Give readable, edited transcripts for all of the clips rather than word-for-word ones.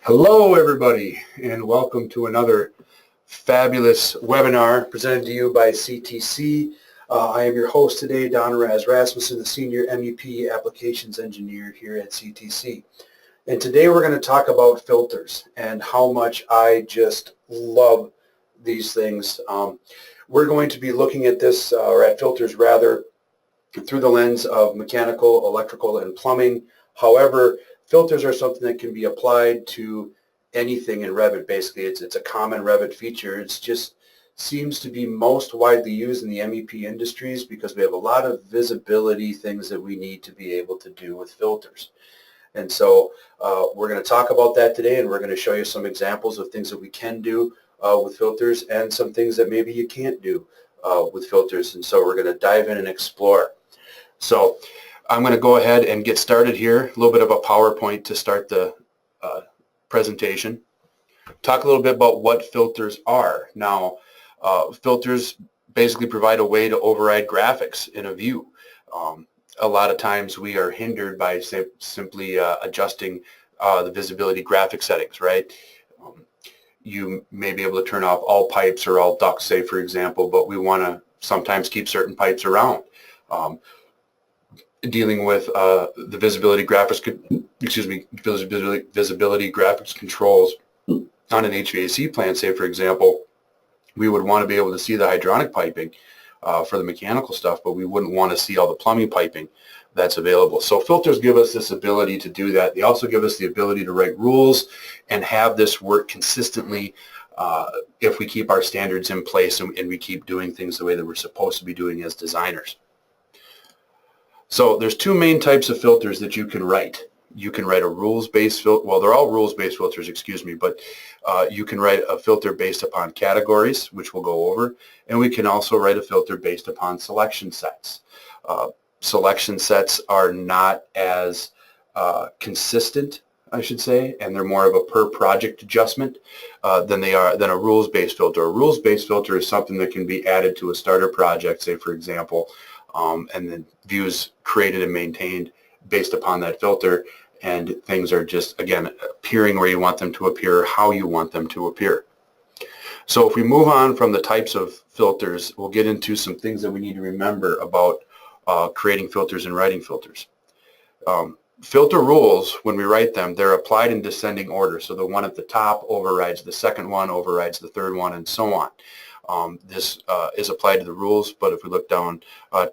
Hello everybody and welcome to another fabulous webinar presented to you by CTC. I am your host today, Don Rasmussen, the Senior MEP Applications Engineer here at CTC. And today we're going to talk about filters and how much I just love these things. We're going to be looking at this, or at filters rather, through the lens of mechanical, electrical, and plumbing. However, filters are something that can be applied to anything in Revit. Basically, it's a common Revit feature. It's just seems to be most widely used in the MEP industries because we have a lot of visibility things that we need to be able to do with filters. And so we're going to talk about that today, and we're going to show you some examples of things that we can do with filters and some things that maybe you can't do with filters. And so we're going to dive in and explore. So I'm going to go ahead and get started here. A little bit of a PowerPoint to start the presentation. Talk a little bit about what filters are. Now, filters basically provide a way to override graphics in a view. A lot of times we are hindered by simply adjusting the visibility graphic settings, right? You may be able to turn off all pipes or all ducts, say, for example, but we want to sometimes keep certain pipes around. Dealing with the visibility graphics, visibility graphics controls on an HVAC plant, say for example, we would want to be able to see the hydronic piping for the mechanical stuff, but we wouldn't want to see all the plumbing piping that's available. So filters give us this ability to do that. They also give us the ability to write rules and have this work consistently if we keep our standards in place and we keep doing things the way that we're supposed to be doing as designers. So there's two main types of filters that you can write. You can write a rules-based filter. Well, they're all rules-based filters, excuse me, but you can write a filter based upon categories, which we'll go over, and we can also write a filter based upon selection sets. Selection sets are not as consistent, I should say, and they're more of a per project adjustment than a rules-based filter. A rules-based filter is something that can be added to a starter project, say for example, and then views created and maintained based upon that filter, and things are just, again, appearing where you want them to appear, how you want them to appear. So if we move on from the types of filters, we'll get into some things that we need to remember about creating filters and writing filters. Filter rules, when we write them, they're applied in descending order. So the one at the top overrides the second one, overrides the third one, and so on. This is applied to the rules, but if we look down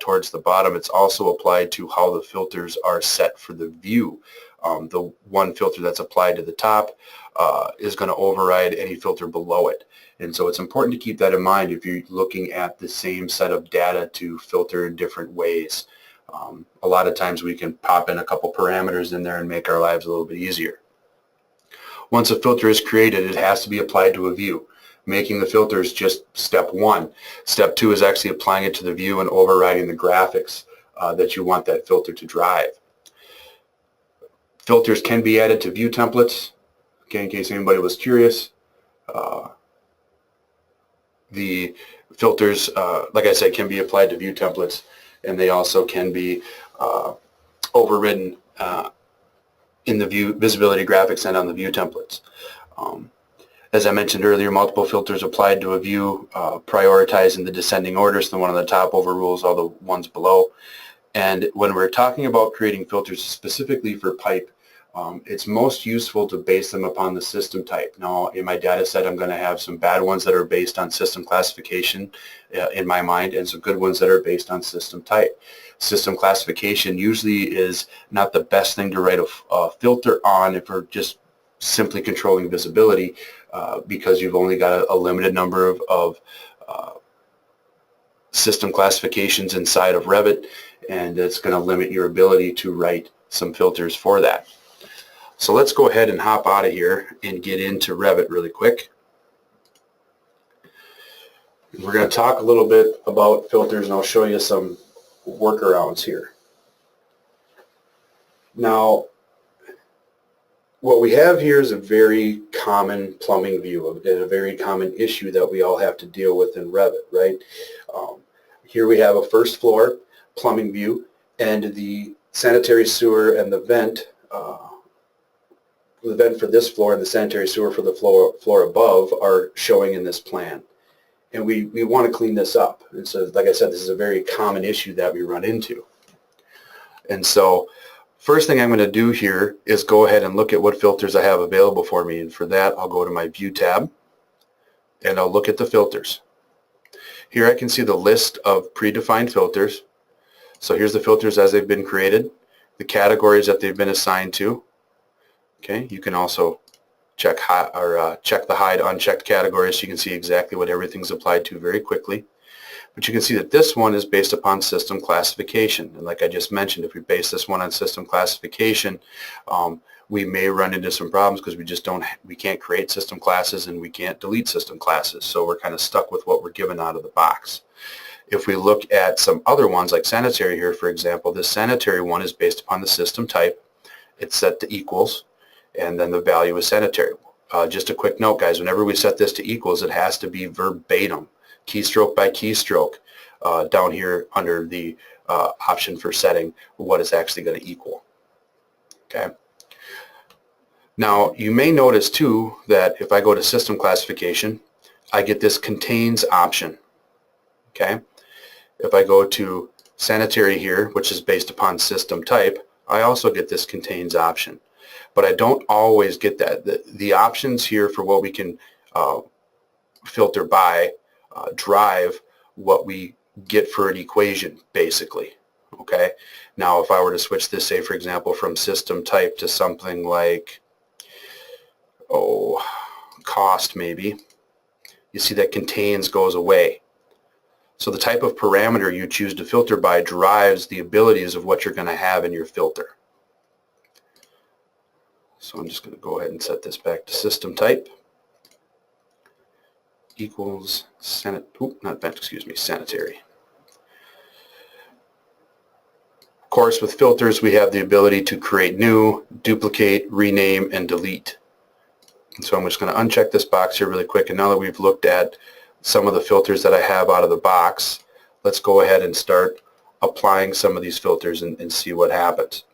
towards the bottom, it's also applied to how the filters are set for the view. The one filter that's applied to the top is going to override any filter below it. And so it's important to keep that in mind if you're looking at the same set of data to filter in different ways. A lot of times we can pop in a couple parameters in there and make our lives a little bit easier. Once a filter is created, it has to be applied to a view. Making the filter is just step one. Step two is actually applying it to the view and overriding the graphics that you want that filter to drive. Filters can be added to view templates, okay, in case anybody was curious. The filters, like I said, can be applied to view templates, and they also can be overridden in the view visibility graphics and on the view templates. As I mentioned earlier, multiple filters applied to a view prioritize in the descending order, so the one on the top overrules all the ones below. And when we're talking about creating filters specifically for pipe, it's most useful to base them upon the system type. Now, in my data set, I'm going to have some bad ones that are based on system classification in my mind, and some good ones that are based on system type. System classification usually is not the best thing to write a filter on if we're just simply controlling visibility, because you've only got a limited number of system classifications inside of Revit, and it's going to limit your ability to write some filters for that. So let's go ahead and hop out of here and get into Revit really quick. We're going to talk a little bit about filters, and I'll show you some workarounds here. Now, what we have here is a very common plumbing view and a very common issue that we all have to deal with in Revit, right? Here we have a first floor plumbing view, and the sanitary sewer and the vent the vent for this floor and the sanitary sewer for the floor above are showing in this plan. And we want to clean this up. And so, like I said, this is a very common issue that we run into. And so, first thing I'm going to do here is go ahead and look at what filters I have available for me. And for that, I'll go to my View tab, and I'll look at the filters. Here I can see the list of predefined filters. So here's the filters as they've been created, the categories that they've been assigned to. Okay, you can also check the hide unchecked categories so you can see exactly what everything's applied to very quickly. But you can see that this one is based upon system classification. And like I just mentioned, if we base this one on system classification, we may run into some problems because we can't create system classes and we can't delete system classes. So we're kind of stuck with what we're given out of the box. If we look at some other ones like sanitary here, for example, this sanitary one is based upon the system type. It's set to equals, and then the value is sanitary. Just a quick note, guys, whenever we set this to equals, it has to be verbatim, keystroke by keystroke, down here under the option for setting what it's actually going to equal. Okay. Now, you may notice too that if I go to system classification, I get this contains option. Okay. If I go to sanitary here, which is based upon system type, I also get this contains option. But I don't always get that. The options here for what we can filter by drive what we get for an equation, basically. Okay. Now, if I were to switch this, say, for example, from system type to something like, cost maybe, you see that contains goes away. So the type of parameter you choose to filter by drives the abilities of what you're going to have in your filter. So I'm just going to go ahead and set this back to system type equals sanitary. Of course, with filters, we have the ability to create new, duplicate, rename, and delete. And so I'm just going to uncheck this box here really quick. And now that we've looked at some of the filters that I have out of the box, let's go ahead and start applying some of these filters and see what happens.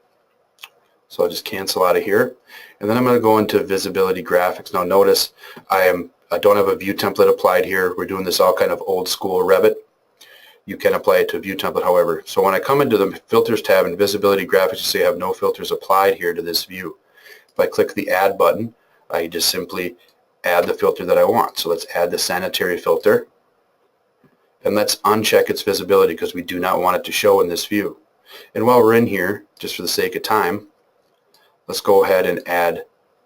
So I'll just cancel out of here. And then I'm going to go into visibility graphics. Now notice I don't have a view template applied here. We're doing this all kind of old school Revit. You can apply it to a view template, however. So when I come into the filters tab in visibility graphics, you see I have no filters applied here to this view. If I click the add button, I just simply add the filter that I want. So let's add the sanitary filter. And let's uncheck its visibility because we do not want it to show in this view. And while we're in here, just for the sake of time, let's go ahead and add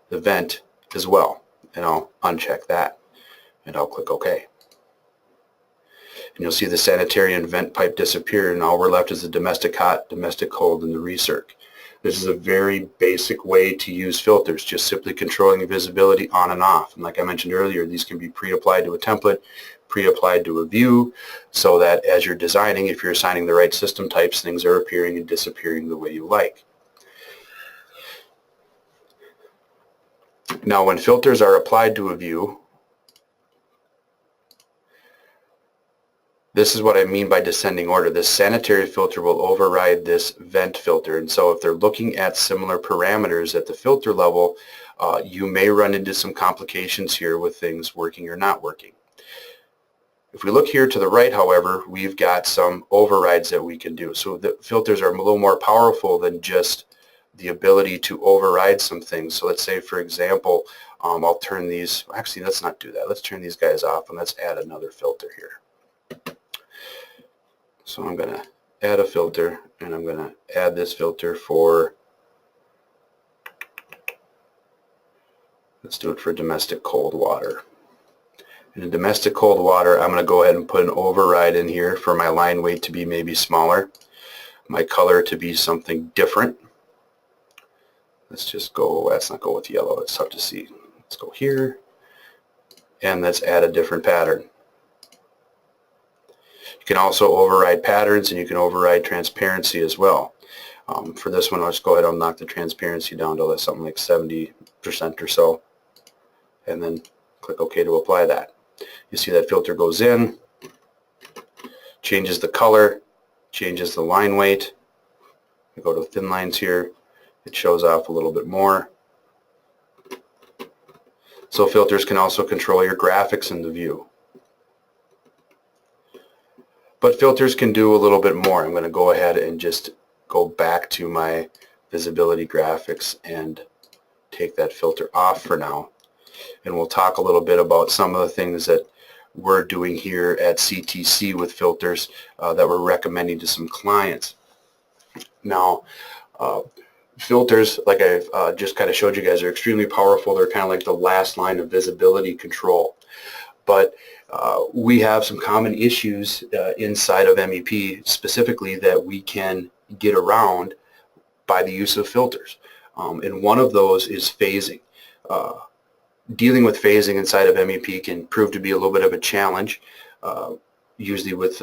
the vent as well. And I'll uncheck that. And I'll click OK. And you'll see the sanitary and vent pipe disappear, and all we're left is the domestic hot, domestic cold, and the recirc. This is a very basic way to use filters, just simply controlling the visibility on and off. And like I mentioned earlier, these can be pre-applied to a template, pre-applied to a view, so that as you're designing, if you're assigning the right system types, things are appearing and disappearing the way you like. Now, when filters are applied to a view, this is what I mean by descending order. This sanitary filter will override this vent filter. And so if they're looking at similar parameters at the filter level, you may run into some complications here with things working or not working. If we look here to the right, however, we've got some overrides that we can do. So the filters are a little more powerful than just the ability to override some things. So let's say, for example, I'll turn these, actually let's not do that. Let's turn these guys off and let's add another filter here. So I'm going to add a filter, and I'm going to add this filter for, let's do it for domestic cold water. And in domestic cold water, I'm going to go ahead and put an override in here for my line weight to be maybe smaller, my color to be something different. Let's just go, let's not go with yellow, it's tough to see. Let's go here, and let's add a different pattern. You can also override patterns, and you can override transparency as well. For this one, I'll just go ahead and knock the transparency down to something like 70% or so, and then click OK to apply that. You see that filter goes in, changes the color, changes the line weight. I go to thin lines here, it shows off a little bit more. So filters can also control your graphics in the view. But filters can do a little bit more. I'm going to go ahead and just go back to my visibility graphics and take that filter off for now. And we'll talk a little bit about some of the things that we're doing here at CTC with filters that we're recommending to some clients. Now, filters, like I've just kind of showed you guys, are extremely powerful. They're kind of like the last line of visibility control. But we have some common issues inside of MEP specifically that we can get around by the use of filters. And one of those is phasing. Dealing with phasing inside of MEP can prove to be a little bit of a challenge, usually with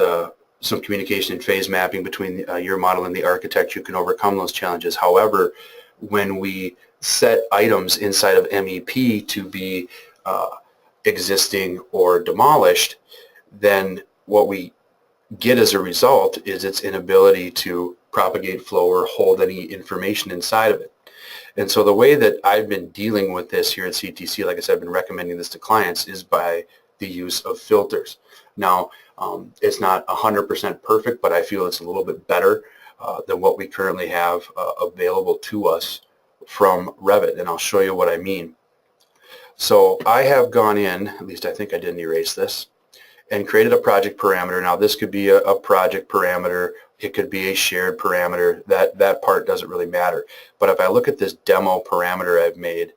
some communication and phase mapping between your model and the architect. You can overcome those challenges. However, when we set items inside of MEP to be existing or demolished, then what we get as a result is its inability to propagate flow or hold any information inside of it. And so the way that I've been dealing with this here at CTC, like I said, I've been recommending this to clients, is by the use of filters. Now, it's not 100% perfect, but I feel it's a little bit better than what we currently have available to us from Revit, and I'll show you what I mean. So I have gone in, at least I think I didn't erase this, and created a project parameter. Now this could be a project parameter, it could be a shared parameter, that part doesn't really matter. But if I look at this demo parameter I've made,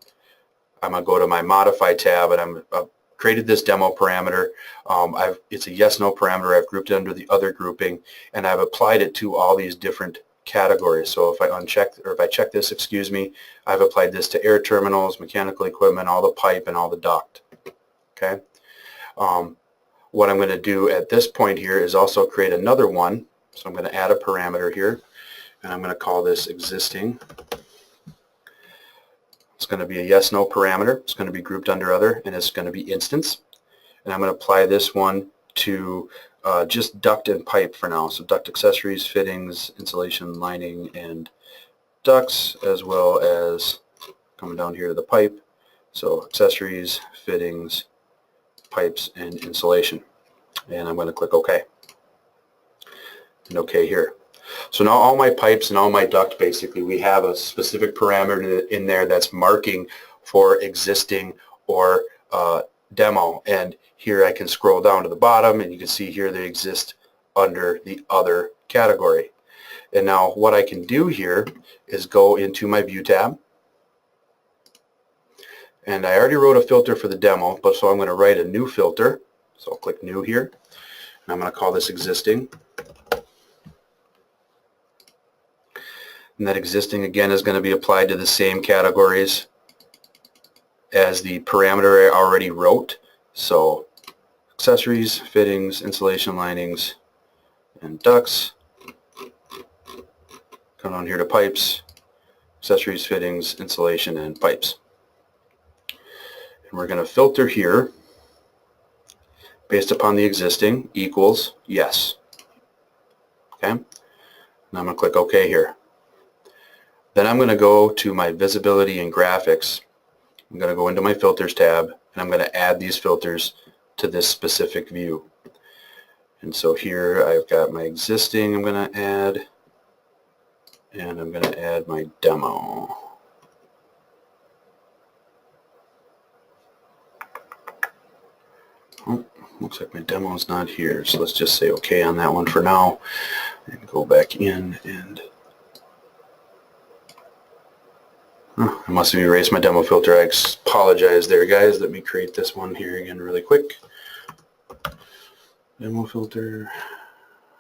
I'm going to go to my modify tab, and I've created this demo parameter. It's a yes/no parameter. I've grouped it under the other grouping, and I've applied it to all these different categories. So if I check this, excuse me, I've applied this to air terminals, mechanical equipment, all the pipe, and all the duct. Okay. What I'm going to do at this point here is also create another one. So I'm going to add a parameter here, and I'm going to call this existing. It's going to be a yes/no parameter. It's going to be grouped under other, and it's going to be instance. And I'm going to apply this one to just duct and pipe for now. So duct accessories, fittings, insulation, lining, and ducts, as well as coming down here to the pipe. So accessories, fittings, pipes, and insulation. And I'm going to click OK. And OK here. So now all my pipes and all my duct, basically, we have a specific parameter in there that's marking for existing or demo. And here I can scroll down to the bottom, and you can see here they exist under the other category. And now what I can do here is go into my View tab. And I already wrote a filter for the demo, but so I'm going to write a new filter. So I'll click New here, and I'm going to call this Existing. And that existing, again, is going to be applied to the same categories as the parameter I already wrote. So accessories, fittings, insulation, linings, and ducts. Come down here to pipes, accessories, fittings, insulation, and pipes. And we're going to filter here based upon the existing equals yes. Okay? And I'm going to click OK here. Then I'm going to go to my visibility and graphics. I'm going to go into my filters tab, and I'm going to add these filters to this specific view. And so here I've got my existing I'm going to add, and I'm going to add my demo. Oh, looks like my demo is not here, so let's just say OK on that one for now, and go back in and I must have erased my demo filter. I apologize there, guys. Let me create this one here again really quick. Demo filter.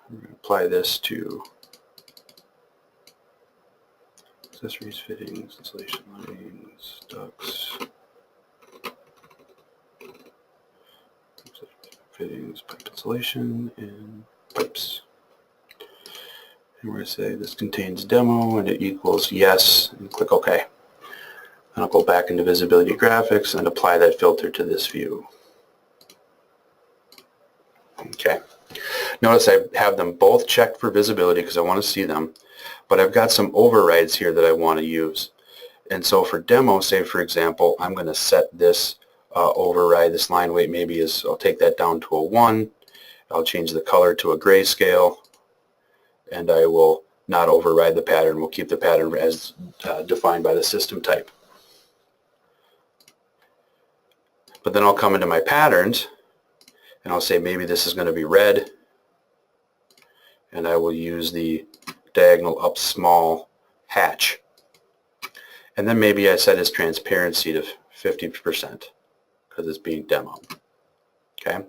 We're going to apply this to accessories, fittings, insulation, linings, ducts, fittings, pipe insulation, and pipes. And we're going to say this contains demo, and it equals yes, and click OK. And I'll go back into visibility graphics and apply that filter to this view. Okay. Notice I have them both checked for visibility because I want to see them, but I've got some overrides here that I want to use. And so for demo, say for example, I'm going to set this override this line weight. Maybe I'll take that down to a 1. I'll change the color to a grayscale, and I will not override the pattern. We'll keep the pattern as defined by the system type. But then I'll come into my patterns, and I'll say maybe this is going to be red, and I will use the diagonal up small hatch. And then maybe I set its transparency to 50% because it's being demoed. Okay.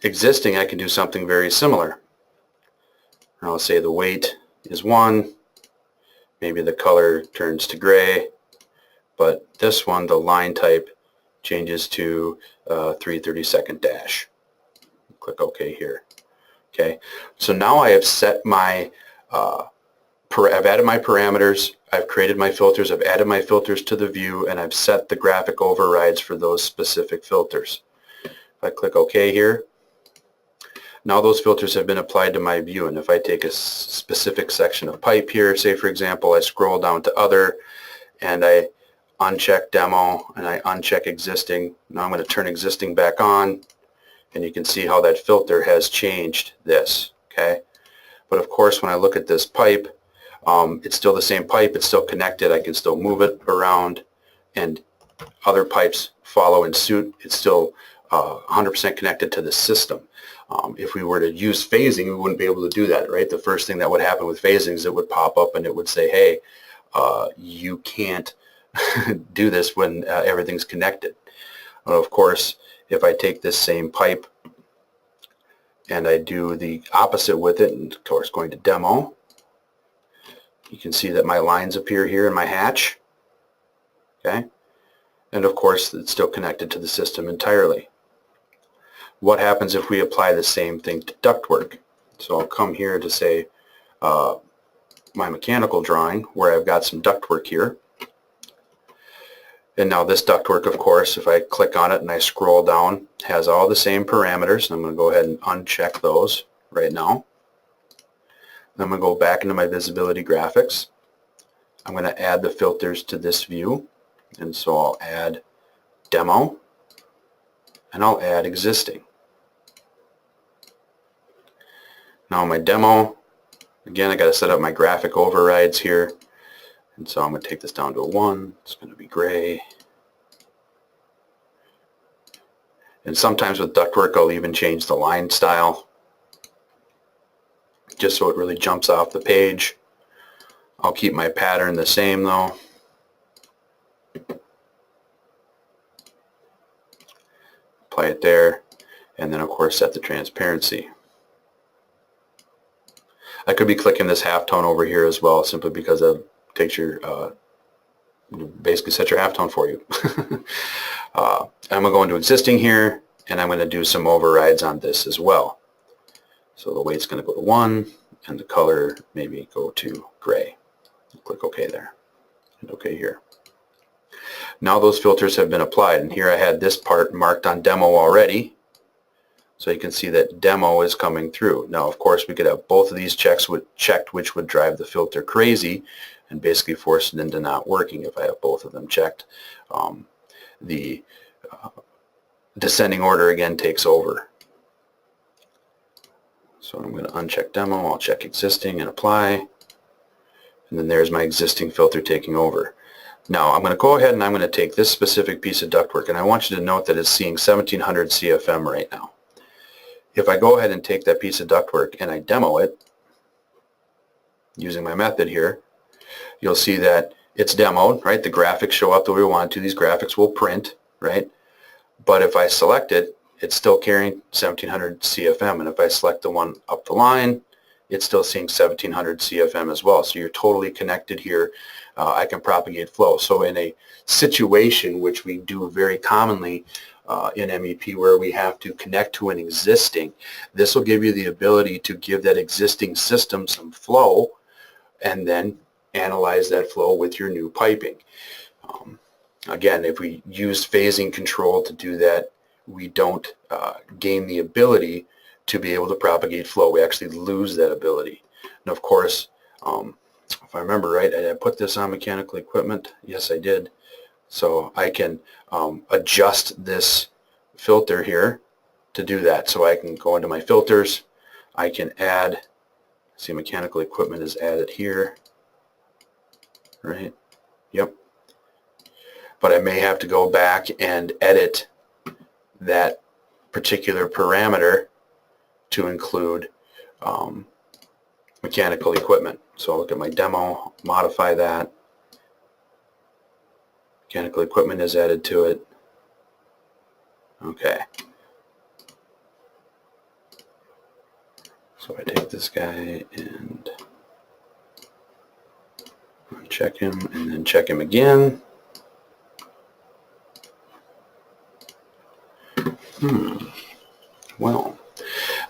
Existing, I can do something very similar. And I'll say the weight is 1. Maybe the color turns to gray, but this one, the line type, changes to 3/32 dash. Click OK here. Okay. So now I have set my I've added my parameters, I've created my filters, I've added my filters to the view, and I've set the graphic overrides for those specific filters. If I click OK here, now those filters have been applied to my view, and if I take a specific section of pipe here, say for example I scroll down to other, and I uncheck demo, and I uncheck existing, now I'm going to turn existing back on, and you can see how that filter has changed this. Okay, but of course when I look at this pipe, it's still the same pipe, it's still connected, I can still move it around, and other pipes follow in suit. It's still 100% connected to the system. If we were to use phasing, we wouldn't be able to do that, right? The first thing that would happen with phasing is it would pop up and it would say, hey, you can't do this when everything's connected. Of course, if I take this same pipe and I do the opposite with it, and of course going to demo, you can see that my lines appear here in my hatch. Okay, and of course it's still connected to the system entirely. What happens if we apply the same thing to ductwork? So I'll come here to say my mechanical drawing where I've got some ductwork here. And now this ductwork, of course, if I click on it and I scroll down, has all the same parameters. I'm going to go ahead and uncheck those right now. I'm going to go back into my visibility graphics. I'm going to add the filters to this view. And so I'll add demo, and I'll add existing. Now my demo, again, I got to set up my graphic overrides here. And so I'm going to take this down to a 1. It's going to be gray. And sometimes with ductwork, I'll even change the line style, just so it really jumps off the page. I'll keep my pattern the same though. Apply it there, and then of course set the transparency. I could be clicking this halftone over here as well, simply because it takes your basically set your halftone for you. I'm going to go into existing here, and I'm going to do some overrides on this as well. So the weight's going to go to 1, and the color maybe go to gray. Click OK there, and OK here. Now those filters have been applied, and here I had this part marked on demo already, so you can see that demo is coming through. Now of course we could have both of these checked, which would drive the filter crazy and basically force it into not working. If I have both of them checked, the descending order again takes over. So I'm going to uncheck demo, I'll check existing and apply, and then there's my existing filter taking over. Now I'm going to go ahead and I'm going to take this specific piece of ductwork, and I want you to note that it's seeing 1700 CFM right now. If I go ahead and take that piece of ductwork and I demo it using my method here, you'll see that it's demoed, right? The graphics show up the way we want to. These graphics will print, right? But if I select it, it's still carrying 1700 CFM, and if I select the one up the line, it's still seeing 1700 CFM as well. So you're totally connected here. I can propagate flow. So in a situation which we do very commonly in MEP, where we have to connect to an existing, this will give you the ability to give that existing system some flow and then analyze that flow with your new piping. Again, if we use phasing control to do that, we don't gain the ability to be able to propagate flow. We actually lose that ability. And of course, if I remember right, I put this on mechanical equipment. Yes, I did. So I can adjust this filter here to do that. So I can go into my filters, I can add, see, mechanical equipment is added here, right? Yep. But I may have to go back and edit that particular parameter to include mechanical equipment. So I'll look at my demo, modify that. Mechanical equipment is added to it. Okay. So I take this guy and check him and then check him again. Well,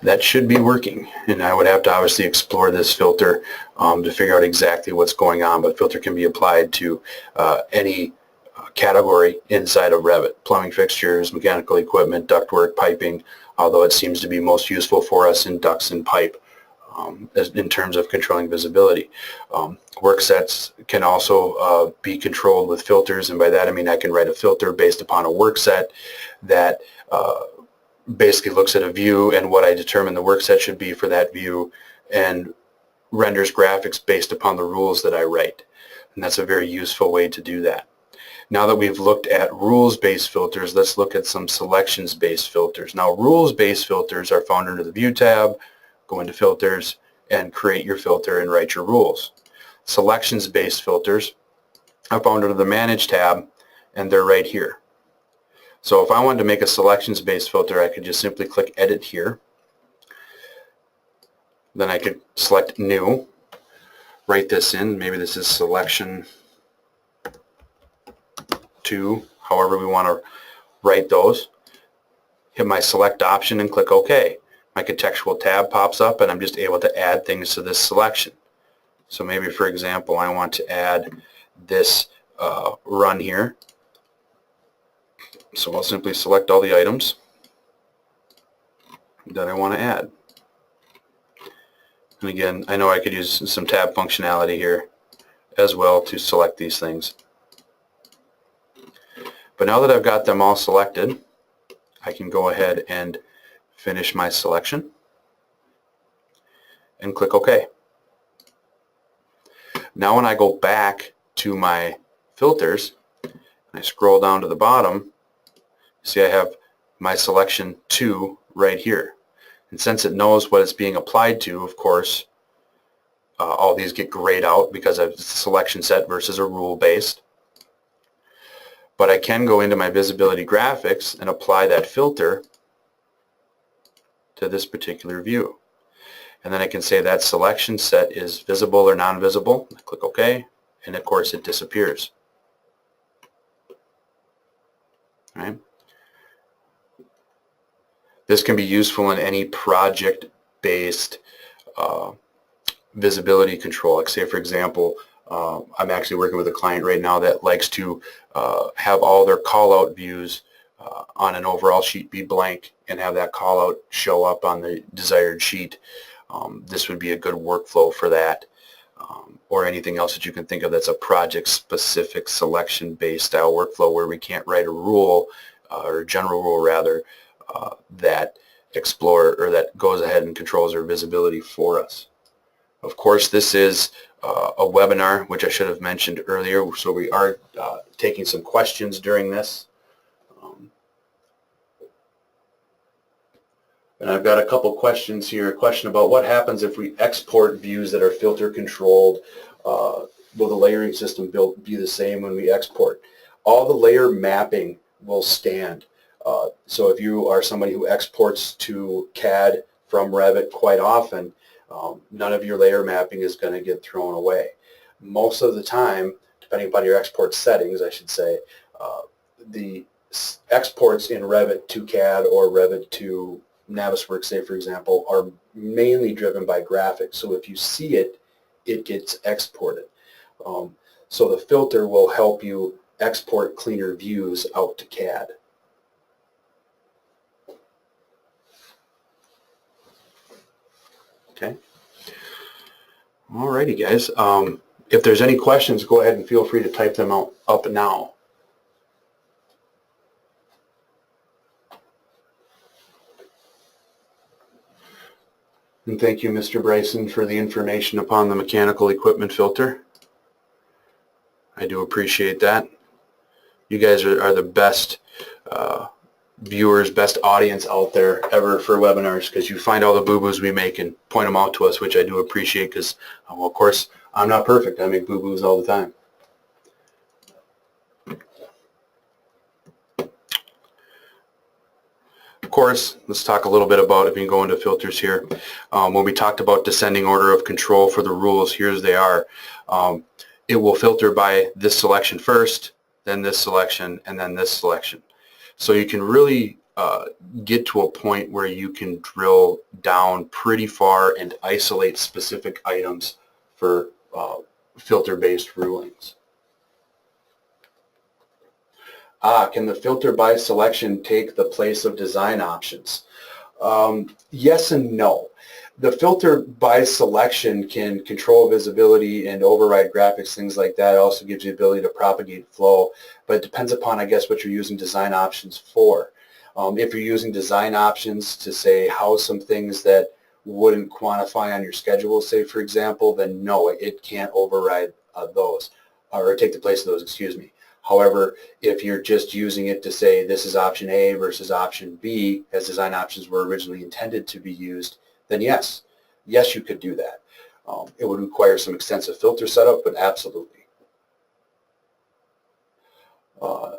that should be working, and I would have to obviously explore this filter to figure out exactly what's going on, but filter can be applied to any category inside of Revit: plumbing fixtures, mechanical equipment, ductwork, piping, although it seems to be most useful for us in ducts and pipe in terms of controlling visibility. Work sets can also be controlled with filters, and by that I mean I can write a filter based upon a work set that basically looks at a view and what I determine the work set should be for that view, and renders graphics based upon the rules that I write. And that's a very useful way to do that. Now that we've looked at rules-based filters, let's look at some selections-based filters. Now, rules-based filters are found under the View tab. Go into Filters and create your filter and write your rules. Selections-based filters are found under the Manage tab, and they're right here. So if I wanted to make a selections-based filter, I could just simply click Edit here. Then I could select New, write this in. Maybe this is Selection 2, however we want to write those. Hit my Select option and click OK. My contextual tab pops up, and I'm just able to add things to this selection. So maybe, for example, I want to add this run here. So I'll simply select all the items that I want to add. And again, I know I could use some tab functionality here as well to select these things. But now that I've got them all selected, I can go ahead and finish my selection and click OK. Now when I go back to my filters, and I scroll down to the bottom, see I have my selection 2 right here. And since it knows what it's being applied to, of course, all these get grayed out because it's a selection set versus a rule-based. But I can go into my visibility graphics and apply that filter to this particular view. And then I can say that selection set is visible or non-visible. Click OK, and of course it disappears. All right. This can be useful in any project-based visibility control. Like say, for example, I'm actually working with a client right now that likes to have all their call-out views on an overall sheet be blank and have that call-out show up on the desired sheet. This would be a good workflow for that, or anything else that you can think of that's a project-specific selection-based style workflow where we can't write a rule, or a general rule rather, that that goes ahead and controls our visibility for us. Of course, this is a webinar, which I should have mentioned earlier, so we are taking some questions during this. And I've got a couple questions here. A question about what happens if we export views that are filter controlled. Will the layering system be the same when we export? All the layer mapping will stand. So if you are somebody who exports to CAD from Revit quite often, none of your layer mapping is going to get thrown away. Most of the time, depending upon your export settings, I should say, the exports in Revit to CAD or Revit to Navisworks, say for example, are mainly driven by graphics. So if you see it, it gets exported. So the filter will help you export cleaner views out to CAD. Okay. Alrighty, guys. If there's any questions, go ahead and feel free to type them up now. And thank you, Mr. Bryson, for the information upon the mechanical equipment filter. I do appreciate that. You guys are the best viewers, best audience out there ever for webinars, because you find all the boo-boos we make and point them out to us, which I do appreciate, because, well, of course, I'm not perfect. I make boo-boos all the time. Of course, let's talk a little bit about, if we can go into filters here. When we talked about descending order of control for the rules, here they are. It will filter by this selection first, then this selection, and then this selection. So you can really get to a point where you can drill down pretty far and isolate specific items for filter-based rulings. Can the filter by selection take the place of design options? Yes and no. The filter by selection can control visibility and override graphics, things like that. It also gives you the ability to propagate flow, but it depends upon, I guess, what you're using design options for. If you're using design options to, say, house some things that wouldn't quantify on your schedule, say, for example, then no, it can't override those, or take the place of those, excuse me. However, if you're just using it to say this is option A versus option B, as design options were originally intended to be used, then yes, you could do that. It would require some extensive filter setup, but absolutely.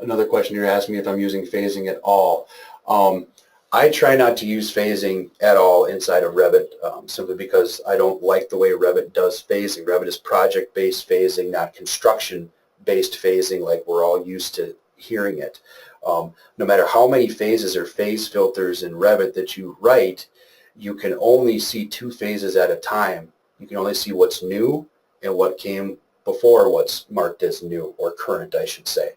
Another question you're asking me if I'm using phasing at all. I try not to use phasing at all inside of Revit, simply because I don't like the way Revit does phasing. Revit is project-based phasing, not construction-based phasing like we're all used to hearing it. No matter how many phases or phase filters in Revit that you write, you can only see two phases at a time. You can only see what's new and what came before what's marked as new, or current, I should say.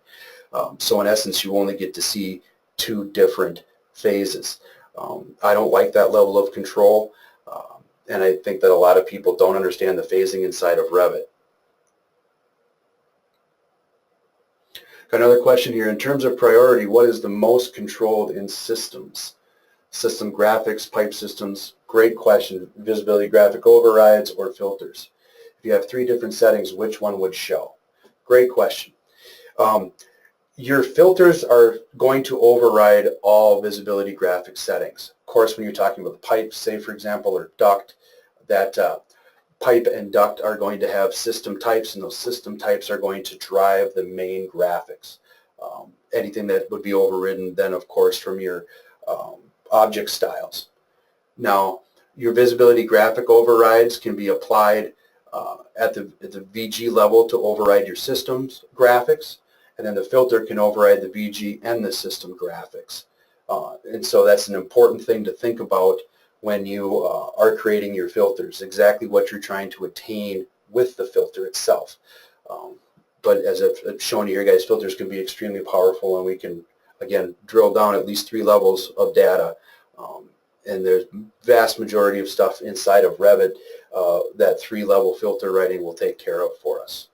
So in essence, you only get to see two different phases. I don't like that level of control, and I think that a lot of people don't understand the phasing inside of Revit. Got another question here. In terms of priority, what is the most controlled in systems? System graphics, pipe systems? Great question. Visibility, graphic overrides, or filters? If you have three different settings, which one would show? Great question. Your filters are going to override all visibility graphic settings. Of course, when you're talking about pipes, say for example, or duct, that pipe and duct are going to have system types, and those system types are going to drive the main graphics. Anything that would be overridden then, of course, from your object styles. Now, your visibility graphic overrides can be applied at the VG level to override your system's graphics, and then the filter can override the VG and the system graphics. And so that's an important thing to think about when you are creating your filters, exactly what you're trying to attain with the filter itself. But as I've shown you here, guys, filters can be extremely powerful, and we can, again, drill down at least 3 levels of data. And there's vast majority of stuff inside of Revit that 3-level filter writing will take care of for us.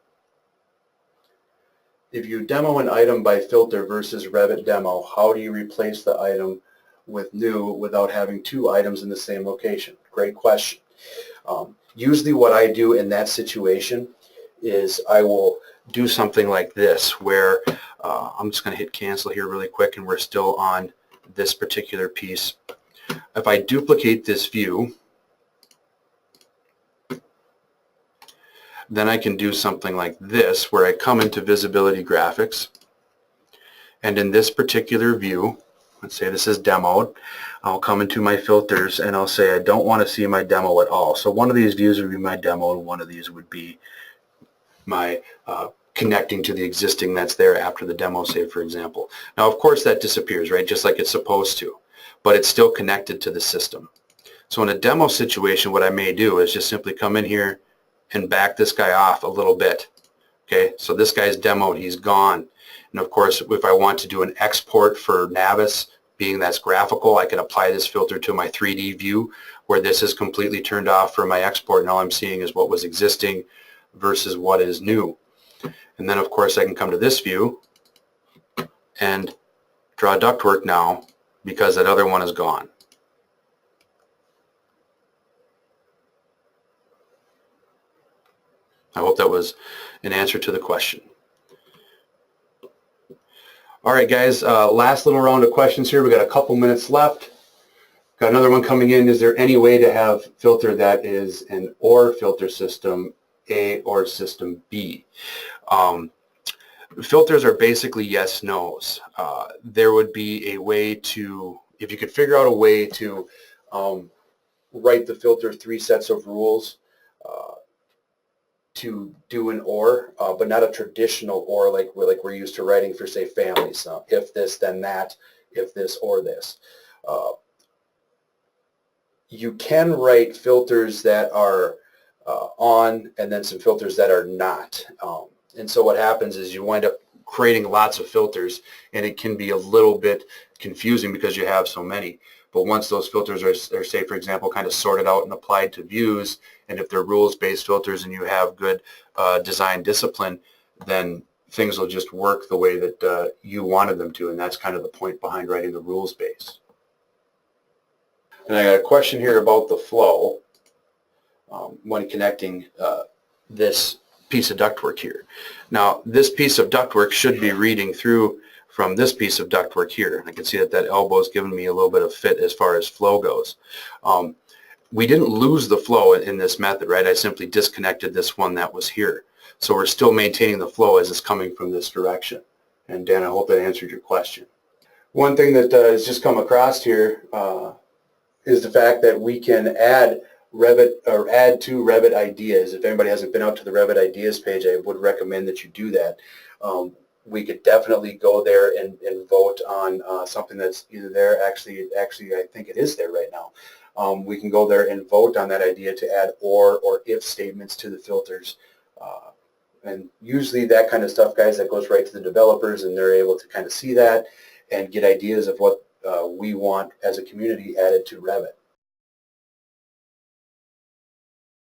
If you demo an item by filter versus Revit demo, how do you replace the item with new without having 2 items in the same location? Great question. Usually what I do in that situation is I will do something like this, where I'm just going to hit cancel here really quick, and we're still on this particular piece. If I duplicate this view, then I can do something like this, where I come into visibility graphics, and in this particular view, let's say this is demoed, I'll come into my filters and I'll say I don't want to see my demo at all. So one of these views would be my demo, and one of these would be my connecting to the existing that's there after the demo, say for example. Now of course that disappears, right, just like it's supposed to, but it's still connected to the system. So in a demo situation, what I may do is just simply come in here and back this guy off a little bit. Okay, so this guy's demoed, he's gone. And of course, if I want to do an export for Navis, being that's graphical, I can apply this filter to my 3D view, where this is completely turned off for my export, and all I'm seeing is what was existing versus what is new. And then of course I can come to this view and draw ductwork now, because that other one is gone. I hope that was an answer to the question. All right, guys, last little round of questions here. We got a couple minutes left. Got another one coming in. Is there any way to have filter that is an OR filter system A or system B? Filters are basically yes, no's. There would be a way to, if you could figure out a way to write the filter 3 sets of rules to do an OR, but not a traditional OR like we're used to writing for, say, families. If this, then that, if this or this. You can write filters that are on and then some filters that are not. And so what happens is you wind up creating lots of filters, and it can be a little bit confusing because you have so many. But once those filters are, say, for example, kind of sorted out and applied to views, and if they're rules-based filters and you have good design discipline, then things will just work the way that you wanted them to, and that's kind of the point behind writing the rules base. And I got a question here about the flow when connecting this piece of ductwork here. Now, this piece of ductwork should be reading through from this piece of ductwork here. I can see that that elbow is giving me a little bit of fit as far as flow goes. We didn't lose the flow in this method, right? I simply disconnected this one that was here. So we're still maintaining the flow as it's coming from this direction. And Dan, I hope that answered your question. One thing that has just come across here is the fact that we can add Revit or add to Revit ideas. If anybody hasn't been out to the Revit ideas page, I would recommend that you do that. We could definitely go there and vote on something that's either there. Actually, I think it is there right now. We can go there and vote on that idea to add or if statements to the filters. And usually that kind of stuff, guys, that goes right to the developers, and they're able to kind of see that and get ideas of what we want as a community added to Revit.